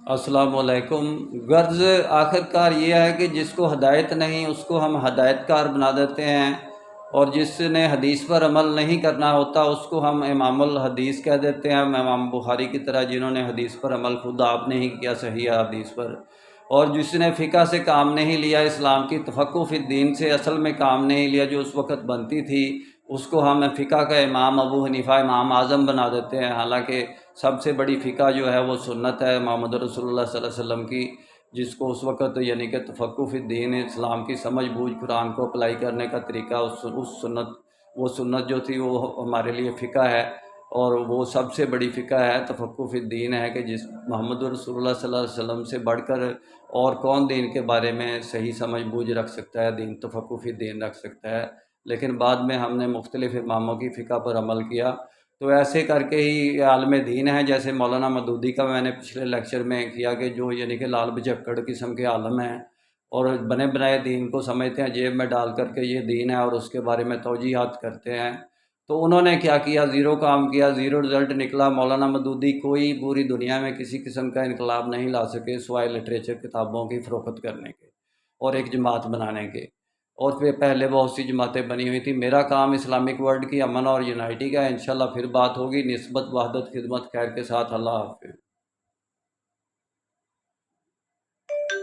السلام علیکم۔ غرض آخر کار یہ ہے کہ جس کو ہدایت نہیں اس کو ہم ہدایت کار بنا دیتے ہیں، اور جس نے حدیث پر عمل نہیں کرنا ہوتا اس کو ہم امام الحدیث کہہ دیتے ہیں، امام بخاری کی طرح جنہوں نے حدیث پر عمل خود آپ نے ہی کیا صحیح حدیث پر۔ اور جس نے فقہ سے کام نہیں لیا، اسلام کی تفقہ فی الدین سے اصل میں کام نہیں لیا جو اس وقت بنتی تھی، اس کو ہم فقہ کا امام ابو حنیفہ امام اعظم بنا دیتے ہیں، حالانکہ سب سے بڑی فقہ جو ہے وہ سنت ہے محمد رسول اللہ صلی اللہ علیہ وسلم کی، جس کو اس وقت یعنی کہ تفقہ فی الدین اسلام کی سمجھ بوجھ قرآن کو اپلائی کرنے کا طریقہ وہ سنت جو تھی وہ ہمارے لیے فقہ ہے، اور وہ سب سے بڑی فقہ ہے، تفقہ فی الدین ہے کہ جس محمد رسول اللہ صلی اللہ علیہ وسلم سے بڑھ کر اور کون دین کے بارے میں صحیح سمجھ بوجھ رکھ سکتا ہے، دین تفقہ فی الدین رکھ سکتا ہے۔ لیکن بعد میں ہم نے مختلف اماموں کی فقہ پر عمل کیا، تو ایسے کر کے ہی عالم دین ہے، جیسے مولانا مودودی کا میں نے پچھلے لیکچر میں کیا کہ جو یعنی کہ لال بجھکڑ قسم کے عالم ہیں اور بنے بنائے دین کو سمجھتے ہیں جیب میں ڈال کر کے یہ دین ہے، اور اس کے بارے میں توجیحات کرتے ہیں۔ تو انہوں نے کیا کیا، زیرو کام کیا، زیرو رزلٹ نکلا۔ مولانا مودودی کوئی پوری دنیا میں کسی قسم کا انقلاب نہیں لا سکے سوائے لٹریچر کتابوں کی فروخت کرنے کے اور ایک جماعت بنانے کے، اور پھر پہلے بہت سی جماعتیں بنی ہوئی تھیں۔ میرا کام اسلامک ورلڈ کی امن اور یونائٹی کا ہے، انشاءاللہ پھر بات ہوگی۔ نسبت وحدت خدمت خیر کے ساتھ، اللہ حافظ۔